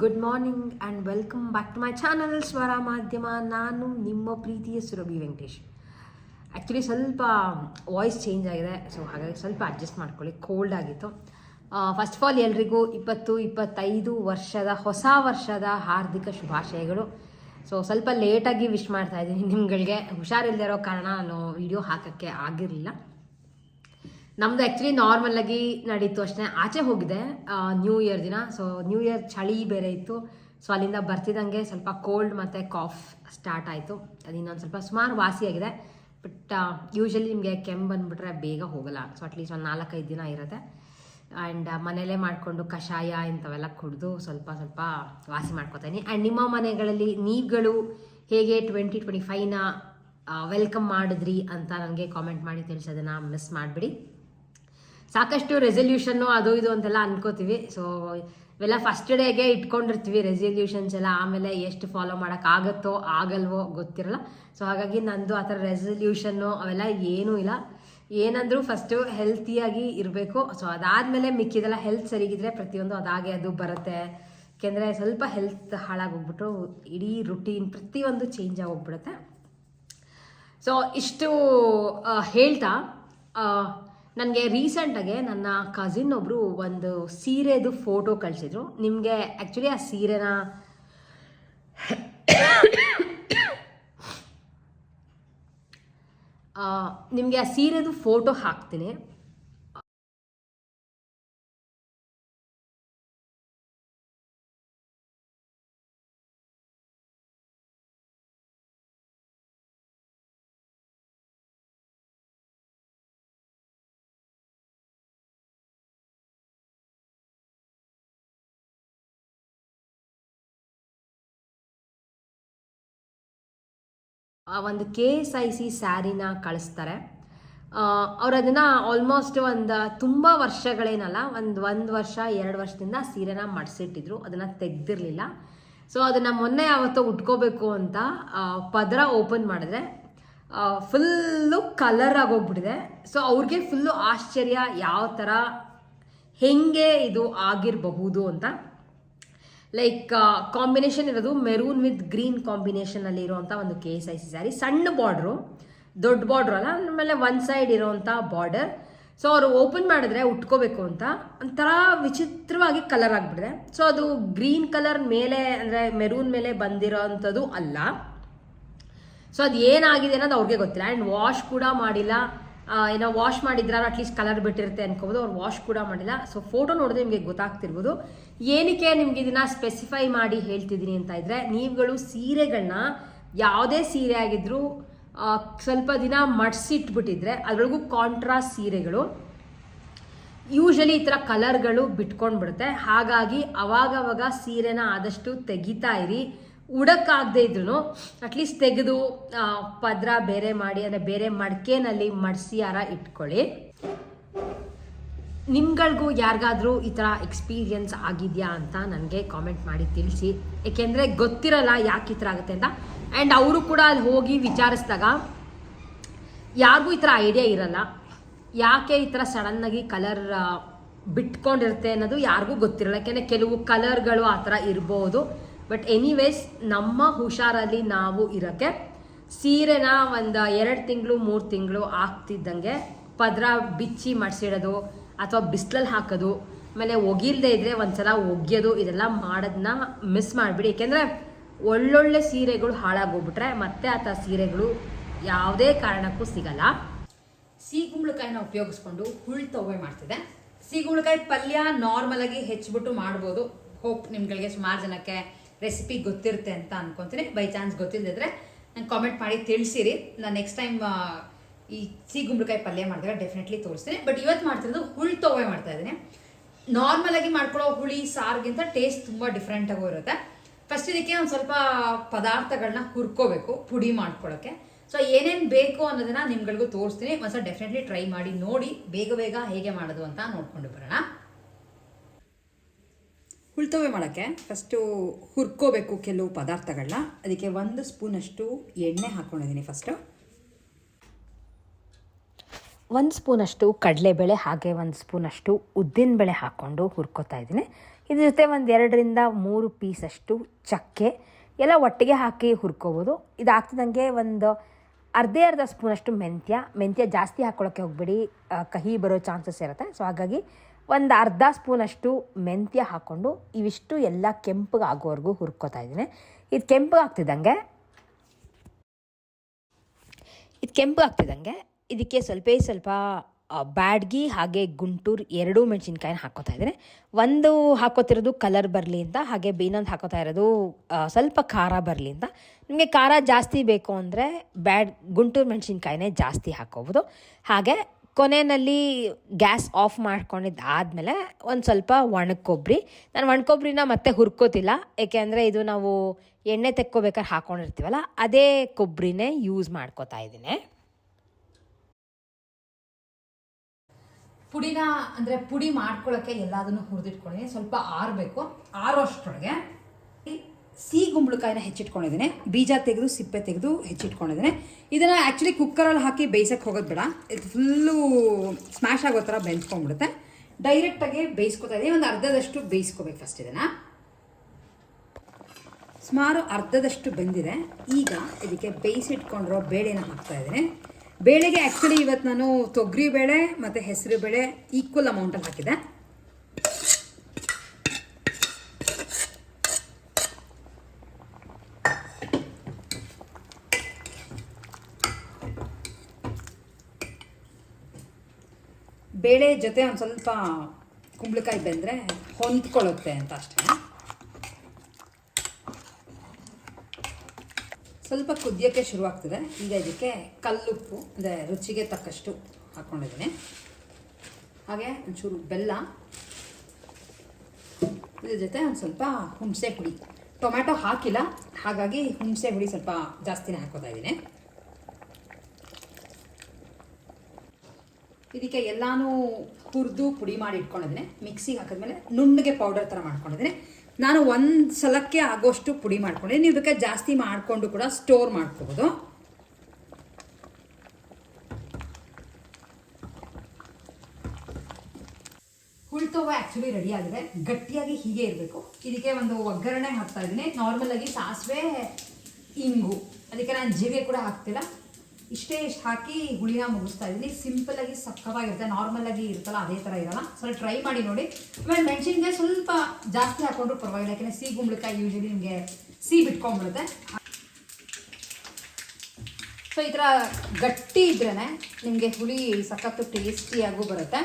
Good morning and welcome back to my channel Swara Madhyama. ನಾನು ನಿಮ್ಮ ಪ್ರೀತಿಯ ಸುರಭಿ ವೆಂಕಟೇಶ್. ಆ್ಯಕ್ಚುಲಿ ಸ್ವಲ್ಪ ವಾಯ್ಸ್ ಚೇಂಜ್ ಆಗಿದೆ, ಸೊ ಹಾಗಾಗಿ ಸ್ವಲ್ಪ ಅಡ್ಜಸ್ಟ್ ಮಾಡ್ಕೊಳ್ಳಿ. ಕೋಲ್ಡ್ ಆಗಿತ್ತು. ಫಸ್ಟ್ ಆಫ್ ಆಲ್ ಎಲ್ರಿಗೂ 2025 ವರ್ಷದ ಹೊಸ ವರ್ಷದ ಹಾರ್ದಿಕ ಶುಭಾಶಯಗಳು. ಸೊ ಸ್ವಲ್ಪ ಲೇಟಾಗಿ ವಿಶ್ ಮಾಡ್ತಾ ಇದ್ದೀನಿ ನಿಮ್ಗಳಿಗೆ. ಹುಷಾರಿಲ್ಲದೆ ಇರೋ ಕಾರಣ ನಾನು ವಿಡಿಯೋ ಹಾಕೋಕ್ಕೆ ಆಗಿರಲಿಲ್ಲ. ನಮ್ಮದು ಆ್ಯಕ್ಚುಲಿ ನಾರ್ಮಲಾಗಿ ನಡೀತು ಅಷ್ಟೇ. ಆಚೆ ಹೋಗಿದೆ ನ್ಯೂ ಇಯರ್ ದಿನ. ಸೊ ನ್ಯೂ ಇಯರ್ ಚಳಿ ಬೇರೆ ಇತ್ತು. ಸೊ ಅಲ್ಲಿಂದ ಬರ್ತಿದ್ದಂಗೆ ಸ್ವಲ್ಪ ಕೋಲ್ಡ್ ಮತ್ತು ಕಾಫ್ ಸ್ಟಾರ್ಟ್ ಆಯಿತು. ಅದು ಇನ್ನೊಂದು ಸ್ವಲ್ಪ ಸುಮಾರು ವಾಸಿಯಾಗಿದೆ. ಬಟ್ ಯೂಶ್ವಲಿ ನಿಮಗೆ ಕೆಮ್ಮು ಬಂದುಬಿಟ್ರೆ ಬೇಗ ಹೋಗಲ್ಲ. ಸೊ ಅಟ್ಲೀಸ್ಟ್ ಒಂದು 4-5 ದಿನ ಇರುತ್ತೆ. ಆ್ಯಂಡ್ ಮನೆಯಲ್ಲೇ ಮಾಡಿಕೊಂಡು ಕಷಾಯ ಇಂಥವೆಲ್ಲ ಕುಡಿದು ಸ್ವಲ್ಪ ವಾಸಿ ಮಾಡ್ಕೊತೀನಿ. ಆ್ಯಂಡ್ ನಿಮ್ಮ ಮನೆಗಳಲ್ಲಿ ನೀವುಗಳು ಹೇಗೆ 2025ನ ವೆಲ್ಕಮ್ ಮಾಡಿದ್ರಿ ಅಂತ ನನಗೆ ಕಾಮೆಂಟ್ ಮಾಡಿ ತಿಳಿಸೋದನ್ನು ಮಿಸ್ ಮಾಡಿಬಿಡಿ. ಸಾಕಷ್ಟು ರೆಸಲ್ಯೂಷನ್ನು ಅದು ಇದು ಅಂತೆಲ್ಲ ಅನ್ಕೋತೀವಿ. ಸೊ ಇವೆಲ್ಲ ಫಸ್ಟ್ ಡೇಗೆ ಇಟ್ಕೊಂಡಿರ್ತೀವಿ ರೆಸಲ್ಯೂಷನ್ಸ್ ಎಲ್ಲ. ಆಮೇಲೆ ಎಷ್ಟು ಫಾಲೋ ಮಾಡೋಕ್ಕಾಗತ್ತೋ ಆಗಲ್ವೋ ಗೊತ್ತಿರಲ್ಲ. ಸೊ ಹಾಗಾಗಿ ನಂದು ಆ ಥರ ರೆಸಲ್ಯೂಷನ್ನು ಅವೆಲ್ಲ ಏನೂ ಇಲ್ಲ. ಏನಂದರೂ ಫಸ್ಟು ಹೆಲ್ತಿಯಾಗಿ ಇರಬೇಕು. ಸೊ ಅದಾದಮೇಲೆ ಮಿಕ್ಕಿದೆಲ್ಲ ಹೆಲ್ತ್ ಸರಿಗಿದ್ರೆ ಪ್ರತಿಯೊಂದು ಅದಾಗೆ ಅದು ಬರುತ್ತೆ. ಯಾಕೆಂದರೆ ಸ್ವಲ್ಪ ಹೆಲ್ತ್ ಹಾಳಾಗೋಗ್ಬಿಟ್ರು ಇಡೀ ರುಟೀನ್ ಪ್ರತಿಯೊಂದು ಚೇಂಜ್ ಆಗೋಗ್ಬಿಡುತ್ತೆ. ಸೊ ಇಷ್ಟು ಹೇಳ್ತಾ ನನಗೆ ರೀಸೆಂಟಾಗೆ ನನ್ನ ಕಸಿನ್ ಒಬ್ಬರು ಒಂದು ಸೀರೆದು ಫೋಟೋ ಕಳಿಸಿದ್ರು. ನಿಮಗೆ ಆ್ಯಕ್ಚುಲಿ ಆ ಸೀರೆನ ನಿಮಗೆ ಆ ಸೀರೆದು ಫೋಟೋ ಹಾಕ್ತೀನಿ. ಒಂದು KSIC ಸ್ಯಾರಿನ ಕಳಿಸ್ತಾರೆ. ಅವ್ರು ಅದನ್ನು ಆಲ್ಮೋಸ್ಟ್ ತುಂಬ ವರ್ಷಗಳೇನಲ್ಲ, ಒಂದು ವರ್ಷ 2 ವರ್ಷದಿಂದ ಸೀರೆನ ಮಡಿಸಿಟ್ಟಿದ್ರು. ಅದನ್ನು ತೆಗ್ದಿರಲಿಲ್ಲ. ಸೊ ಅದನ್ನು ಮೊನ್ನೆ ಯಾವತ್ತೋ ಉಟ್ಕೋಬೇಕು ಅಂತ ಪದರ ಓಪನ್ ಮಾಡಿದ್ರೆ ಫುಲ್ಲು ಕಲರ್ ಆಗೋಗ್ಬಿಟ್ಟಿದೆ. ಸೊ ಅವ್ರಿಗೆ ಫುಲ್ಲು ಆಶ್ಚರ್ಯ, ಯಾವ ಥರ ಹೆಂಗೆ ಇದು ಆಗಿರಬಹುದು ಅಂತ. ಲೈಕ್ ಕಾಂಬಿನೇಷನ್ ಇರೋದು ಮೆರೂನ್ ವಿತ್ ಗ್ರೀನ್ ಕಾಂಬಿನೇಷನಲ್ಲಿ ಇರೋವಂಥ ಒಂದು KSIC ಸ್ಯಾರಿ. ಸಣ್ಣ ಬಾರ್ಡ್ರು, ದೊಡ್ಡ ಬಾರ್ಡ್ರು ಅಲ್ಲ, ಆಮೇಲೆ ಒಂದು ಸೈಡ್ ಇರೋವಂಥ ಬಾರ್ಡರ್. ಸೊ ಅವರು ಓಪನ್ ಮಾಡಿದ್ರೆ ಉಟ್ಕೋಬೇಕು ಅಂತ ಒಂಥರ ವಿಚಿತ್ರವಾಗಿ ಕಲರ್ ಆಗಿಬಿಟ್ಟಿದೆ. ಸೊ ಅದು ಗ್ರೀನ್ ಕಲರ್ ಮೇಲೆ ಅಂದರೆ ಮೆರೂನ್ ಮೇಲೆ ಬಂದಿರೋ ಅಂಥದ್ದು ಅಲ್ಲ. ಸೊ ಅದು ಏನಾಗಿದೆ ಅನ್ನೋದು ಅವ್ರಿಗೆ ಗೊತ್ತಿಲ್ಲ. ಆ್ಯಂಡ್ ವಾಶ್ ಕೂಡ ಮಾಡಿಲ್ಲ. ಏನೋ ವಾಶ್ ಮಾಡಿದ್ರೆ ಅಟ್ಲೀಸ್ಟ್ ಕಲರ್ ಬಿಟ್ಟಿರುತ್ತೆ ಅನ್ಕೋಬೋದು. ಅವ್ರು ವಾಶ್ ಕೂಡ ಮಾಡಿಲ್ಲ. ಸೊ ಫೋಟೋ ನೋಡಿದ್ರೆ ನಿಮಗೆ ಗೊತ್ತಾಗ್ತಿರ್ಬೋದು. ಏನಕ್ಕೆ ನಿಮ್ಗೆ ಇದನ್ನ ಸ್ಪೆಸಿಫೈ ಮಾಡಿ ಹೇಳ್ತಿದ್ದೀನಿ ಅಂತ ಇದ್ರೆ, ನೀವುಗಳು ಸೀರೆಗಳನ್ನ ಯಾವುದೇ ಸೀರೆ ಆಗಿದ್ರು ಸ್ವಲ್ಪ ದಿನ ಮಡಿಸಿಟ್ಬಿಟ್ಟಿದ್ರೆ ಅದರೊಳಗೂ ಕಾಂಟ್ರಾಸ್ಟ್ ಸೀರೆಗಳು ಯೂಶಲಿ ಈ ಥರ ಕಲರ್ಗಳು ಬಿಟ್ಕೊಂಡ್ಬಿಡುತ್ತೆ. ಹಾಗಾಗಿ ಅವಾಗವಾಗ ಸೀರೆನ ಆದಷ್ಟು ತೆಗಿತಾ ಇರಿ. ಉಡಕ್ಕಾಗದೇ ಇದ್ರು ಅಟ್ಲೀಸ್ಟ್ ತೆಗೆದು ಪದ್ರ ಬೇರೆ ಮಾಡಿ, ಅಂದರೆ ಬೇರೆ ಮಡಿಕೆನಲ್ಲಿ ಮಡಿಸಿ ಇಟ್ಕೊಳ್ಳಿ. ನಿಮ್ಗಳಿಗೂ ಯಾರಿಗಾದ್ರೂ ಈ ಥರ ಎಕ್ಸ್ಪೀರಿಯನ್ಸ್ ಆಗಿದೆಯಾ ಅಂತ ನನಗೆ ಕಾಮೆಂಟ್ ಮಾಡಿ ತಿಳಿಸಿ. ಏಕೆಂದರೆ ಗೊತ್ತಿರಲ್ಲ ಯಾಕೆ ಈ ಥರ ಆಗುತ್ತೆ ಅಂತ. ಆ್ಯಂಡ್ ಅವರು ಕೂಡ ಅಲ್ಲಿ ಹೋಗಿ ವಿಚಾರಿಸಿದಾಗ ಯಾರಿಗೂ ಈ ಥರ ಐಡಿಯಾ ಇರಲ್ಲ, ಯಾಕೆ ಈ ಥರ ಸಡನ್ನಾಗಿ ಕಲರ್ ಬಿಟ್ಕೊಂಡಿರುತ್ತೆ ಅನ್ನೋದು ಯಾರಿಗೂ ಗೊತ್ತಿರಲ್ಲ. ಯಾಕೆಂದರೆ ಕೆಲವು ಕಲರ್ಗಳು ಆ ಥರ ಇರ್ಬೋದು. ಬಟ್ ಎನಿವೇಸ್, ನಮ್ಮ ಹುಷಾರಲ್ಲಿ ನಾವು ಇರೋಕ್ಕೆ ಸೀರೆನ ಒಂದು 2 ತಿಂಗಳು 3 ತಿಂಗಳು ಆಗ್ತಿದ್ದಂಗೆ ಪದ್ರ ಬಿಚ್ಚಿ ಮಡಿಸಿಡೋದು ಅಥವಾ ಬಿಸಿಲಲ್ಲಿ ಹಾಕೋದು, ಆಮೇಲೆ ಒಗಿಲ್ದೇ ಇದ್ದರೆ ಒಂದ್ಸಲ ಒಗೆಯೋದು, ಇದೆಲ್ಲ ಮಾಡೋದನ್ನ ಮಿಸ್ ಮಾಡಿಬಿಡಿ. ಏಕೆಂದರೆ ಒಳ್ಳೊಳ್ಳೆ ಸೀರೆಗಳು ಹಾಳಾಗೋಗ್ಬಿಟ್ರೆ ಮತ್ತೆ ಆ ಥರ ಸೀರೆಗಳು ಯಾವುದೇ ಕಾರಣಕ್ಕೂ ಸಿಗಲ್ಲ. ಸೀಗುಂಬಳಕಾಯಿನ ಉಪಯೋಗಿಸ್ಕೊಂಡು ಹುಳ್ತೊವೆ ಮಾಡ್ತಿದೆ. ಸೀಗುಂಬಳಕಾಯಿ ಪಲ್ಯ ನಾರ್ಮಲಾಗಿ ಹೆಚ್ಚಿಬಿಟ್ಟು ಮಾಡ್ಬೋದು. ಹೋಪ್ ನಿಮ್ಗಳಿಗೆ ಸುಮಾರು ಜನಕ್ಕೆ ರೆಸಿಪಿ ಗೊತ್ತಿರುತ್ತೆ ಅಂತ ಅನ್ಕೊತೀನಿ. ಬೈ ಚಾನ್ಸ್ ಗೊತ್ತಿಲ್ಲದಿದ್ರೆ ನಂಗೆ ಕಾಮೆಂಟ್ ಮಾಡಿ ತಿಳಿಸಿರಿ. ನಾನು ನೆಕ್ಸ್ಟ್ ಟೈಮ್ ಈ ಸೀಗುಂಬಳಕಾಯಿ ಪಲ್ಯ ಮಾಡಿದಾಗ ಡೆಫಿನೆಟ್ಲಿ ತೋರಿಸ್ತೀನಿ. ಬಟ್ ಇವತ್ತು ಮಾಡ್ತಿರೋದು ಹುಳ್ತೊವೆ ಮಾಡ್ತಾ ಇದ್ದೀನಿ. ನಾರ್ಮಲಾಗಿ ಮಾಡ್ಕೊಳ್ಳೋ ಹುಳಿ ಸಾರಿಗಿಂತ ಟೇಸ್ಟ್ ತುಂಬ ಡಿಫ್ರೆಂಟಾಗೂ ಇರುತ್ತೆ. ಫಸ್ಟ್ ಇದಕ್ಕೆ ಒಂದು ಸ್ವಲ್ಪ ಪದಾರ್ಥಗಳನ್ನ ಹುರ್ಕೋಬೇಕು ಪುಡಿ ಮಾಡ್ಕೊಳ್ಳೋಕ್ಕೆ. ಸೊ ಏನೇನು ಬೇಕು ಅನ್ನೋದನ್ನ ನಿಮ್ಗಳಿಗೂ ತೋರಿಸ್ತೀನಿ. ಒಂದ್ಸಲ ಡೆಫಿನೆಟ್ಲಿ ಟ್ರೈ ಮಾಡಿ ನೋಡಿ, ಬೇಗ ಹೇಗೆ ಮಾಡೋದು ಅಂತ ನೋಡ್ಕೊಂಡು ಬರೋಣ. ಹುಳ್ತೊವೆ ಮಾಡೋಕ್ಕೆ ಫಸ್ಟು ಹುರ್ಕೋಬೇಕು ಕೆಲವು ಪದಾರ್ಥಗಳನ್ನ. ಅದಕ್ಕೆ 1 ಸ್ಪೂನಷ್ಟು ಎಣ್ಣೆ ಹಾಕ್ಕೊಂಡಿದ್ದೀನಿ. ಫಸ್ಟು 1 ಸ್ಪೂನಷ್ಟು ಕಡಲೆಬೇಳೆ ಹಾಗೆ 1 ಸ್ಪೂನಷ್ಟು ಉದ್ದಿನಬೇಳೆ ಹಾಕ್ಕೊಂಡು ಹುರ್ಕೋತಾ ಇದ್ದೀನಿ. ಇದ್ರ ಜೊತೆ ಒಂದು 2-3 ಪೀಸಷ್ಟು ಚಕ್ಕೆ ಎಲ್ಲ ಒಟ್ಟಿಗೆ ಹಾಕಿ ಹುರ್ಕೋಬೋದು. ಇದಾಗ್ತಿದ್ದಂಗೆ ಒಂದು ಅರ್ಧ ಸ್ಪೂನಷ್ಟು ಮೆಂತ್ಯ ಜಾಸ್ತಿ ಹಾಕ್ಕೊಳ್ಳೋಕ್ಕೆ ಹೋಗ್ಬೇಡಿ, ಕಹಿ ಬರೋ ಚಾನ್ಸಸ್ ಇರುತ್ತೆ. ಸೊ ಹಾಗಾಗಿ ಒಂದು ಅರ್ಧ ಸ್ಪೂನಷ್ಟು ಮೆಂತ್ಯ ಹಾಕ್ಕೊಂಡು ಇವಿಷ್ಟು ಎಲ್ಲ ಕೆಂಪಗೆ ಆಗೋವರೆಗೂ ಹುರ್ಕೋತಾ ಇದ್ದೀನಿ. ಇದು ಕೆಂಪಗೆ ಆಗ್ತಿದ್ದಂಗೆ ಇದಕ್ಕೆ ಸ್ವಲ್ಪ ಬ್ಯಾಡ್ಗಿ ಹಾಗೆ ಗುಂಟೂರು 2 ಮೆಣಸಿನ್ಕಾಯಿನ ಹಾಕ್ಕೋತಾ ಇದ್ದೀನಿ. ಒಂದು ಹಾಕೋತಿರೋದು ಕಲರ್ ಬರಲಿ ಅಂತ, ಹಾಗೆ ಇನ್ನೊಂದು ಹಾಕೋತಾ ಇರೋದು ಸ್ವಲ್ಪ ಖಾರ ಬರಲಿ ಅಂತ. ನಿಮಗೆ ಖಾರ ಜಾಸ್ತಿ ಬೇಕು ಅಂದರೆ ಗುಂಟೂರು ಮೆಣಸಿನ್ಕಾಯಿನೇ ಜಾಸ್ತಿ ಹಾಕ್ಕೋಬೋದು. ಹಾಗೆ ಕೊನೆಯಲ್ಲಿ ಗ್ಯಾಸ್ ಆಫ್ ಮಾಡ್ಕೊಂಡಿದ್ದಾದಮೇಲೆ ಒಂದು ಸ್ವಲ್ಪ ಒಣಕೊಬ್ಬರಿ, ನಾನು ಒಣಕೊಬ್ಬರಿನ ಮತ್ತೆ ಹುರ್ಕೋತಿಲ್ಲ, ಏಕೆಂದರೆ ಇದು ನಾವು ಎಣ್ಣೆ ತೆಕ್ಕೋಬೇಕಾದ್ರೆ ಹಾಕ್ಕೊಂಡಿರ್ತೀವಲ್ಲ ಅದೇ ಕೊಬ್ಬರಿನೇ ಯೂಸ್ ಮಾಡ್ಕೋತಾ ಇದ್ದೀನಿ. ಪುಡಿ ಮಾಡ್ಕೊಳ್ಳೋಕ್ಕೆ ಎಲ್ಲದನ್ನು ಹುರಿದಿಟ್ಕೊಂಡಿದ್ದೀನಿ. ಸ್ವಲ್ಪ ಆರಬೇಕು, ಆರೋಷ್ಟರೊಳಗೆ ಸಿಗುಂಬಳಕಾಯಿನ ಹೆಚ್ಚಿಟ್ಕೊಂಡಿದ್ದೀನಿ. ಬೀಜ ತೆಗೆದು ಸಿಪ್ಪೆ ತೆಗೆದು ಹೆಚ್ಚಿಟ್ಕೊಂಡಿದ್ದೀನಿ. ಇದನ್ನು ಆ್ಯಕ್ಚುಲಿ ಕುಕ್ಕರಲ್ಲಿ ಹಾಕಿ ಬೇಯಿಸೋಕ್ಕೆ ಹೋಗೋದು ಬೇಡ, ಇದು ಫುಲ್ಲು ಸ್ಮ್ಯಾಶ್ ಆಗೋ ಥರ ಬೆಂದ್ಕೊಂಡ್ಬಿಡುತ್ತೆ. ಡೈರೆಕ್ಟಾಗಿ ಬೇಯಿಸ್ಕೊತಾ ಇದ್ದೀನಿ. ಒಂದು ಅರ್ಧದಷ್ಟು ಬೇಯಿಸ್ಕೋಬೇಕು ಫಸ್ಟ್. ಇದನ್ನು ಸುಮಾರು ಅರ್ಧದಷ್ಟು ಬೆಂದಿದೆ. ಈಗ ಇದಕ್ಕೆ ಬೇಯಿಸಿಟ್ಕೊಂಡಿರೋ ಬೇಳೆನ ಹಾಕ್ತಾಯಿದ್ದೀನಿ. ಬೇಳೆಗೆ ಆ್ಯಕ್ಚುಲಿ ಇವತ್ತು ನಾನು ತೊಗರಿ ಬೇಳೆ ಮತ್ತು ಹೆಸರು ಬೇಳೆ ಈಕ್ವಲ್ ಅಮೌಂಟಲ್ಲಿ ಹಾಕಿದೆ. ಬೇಳೆ ಜೊತೆ ಒಂದು ಸ್ವಲ್ಪ ಕುಂಬಳಕಾಯಿ ಬೆಂದರೆ ಹೊಂದ್ಕೊಳ್ಳುತ್ತೆ ಅಂತ ಅಷ್ಟೇ. ಸ್ವಲ್ಪ ಕುದಿಯೋಕ್ಕೆ ಶುರುವಾಗ್ತದೆ. ಈಗ ಇದಕ್ಕೆ ಕಲ್ಲುಪ್ಪು ಅಂದರೆ ರುಚಿಗೆ ತಕ್ಕಷ್ಟು ಹಾಕ್ಕೊಂಡಿದ್ದೀನಿ. ಹಾಗೆ ಒಂಚೂರು ಬೆಲ್ಲ, ಇದ್ರ ಜೊತೆ ಒಂದು ಸ್ವಲ್ಪ ಹುಣಸೆ ಹುಳಿ. ಟೊಮ್ಯಾಟೊ ಹಾಕಿಲ್ಲ, ಹಾಗಾಗಿ ಹುಣಸೆ ಹುಳಿ ಸ್ವಲ್ಪ ಜಾಸ್ತಿನೇ ಹಾಕೋತಾ ಇದ್ದೀನಿ. ಇದಕ್ಕೆ ಎಲ್ಲನೂ ಹುರಿದು ಪುಡಿ ಮಾಡಿ ಇಟ್ಕೊಂಡಿದ್ದೀನಿ. ಮಿಕ್ಸಿಗೆ ಹಾಕಿದ್ಮೇಲೆ ನುಣ್ಣಗೆ ಪೌಡರ್ ಥರ ಮಾಡ್ಕೊಂಡಿದ್ದೀನಿ. ನಾನು ಒಂದು ಸಲಕ್ಕೆ ಆಗೋಷ್ಟು ಪುಡಿ ಮಾಡ್ಕೊಂಡಿದ್ದೀನಿ. ನೀವು ಬೇಕಾದ್ರೆ ಜಾಸ್ತಿ ಮಾಡಿಕೊಂಡು ಕೂಡ ಸ್ಟೋರ್ ಮಾಡ್ಕೋಬೋದು. ಹುಳ್ತೋವ ಆ್ಯಕ್ಚುಲಿ ರೆಡಿ ಆಗಿದೆ. ಗಟ್ಟಿಯಾಗಿ ಹೀಗೆ ಇರಬೇಕು. ಇದಕ್ಕೆ ಒಂದು ಒಗ್ಗರಣೆ ಹಾಕ್ತಾ ಇದ್ದೀನಿ. ನಾರ್ಮಲಾಗಿ ಸಾಸಿವೆ, ಇಂಗು, ಅದಕ್ಕೆ ನಾನು ಜೀರಿಗೆ ಕೂಡ ಹಾಕ್ತಿಲ್ಲ. ಇಷ್ಟು ಹಾಕಿ ಹುಳಿನ ಮುಗಿಸ್ತಾ ಇದ್ದೀನಿ. ಸಿಂಪಲಾಗಿ ಸಕ್ಕತ್ತಾಗಿರುತ್ತೆ. ನಾರ್ಮಲಾಗಿ ಇರುತ್ತಲ್ಲ ಅದೇ ಥರ ಇರೋಲ್ಲ. ಸ್ವಲ್ಪ ಟ್ರೈ ಮಾಡಿ ನೋಡಿ. ಆಮೇಲೆ ಮೆಣಸಿನ್ಕಾಯಿ ಸ್ವಲ್ಪ ಜಾಸ್ತಿ ಹಾಕೊಂಡ್ರು ಪರವಾಗಿಲ್ಲ, ಯಾಕೆಂದರೆ ಸಿಗುಂಬಳಕಾಯಿ ಯೂಶಲಿ ನಿಮಗೆ ಬಿಟ್ಕೊಂಡ್ಬಿಡುತ್ತೆ. ಸೊ ಈ ಥರ ಗಟ್ಟಿ ಇದ್ರೇ ನಿಮಗೆ ಹುಳಿ ಸಖತ್ತು ಟೇಸ್ಟಿಯಾಗೂ ಬರುತ್ತೆ.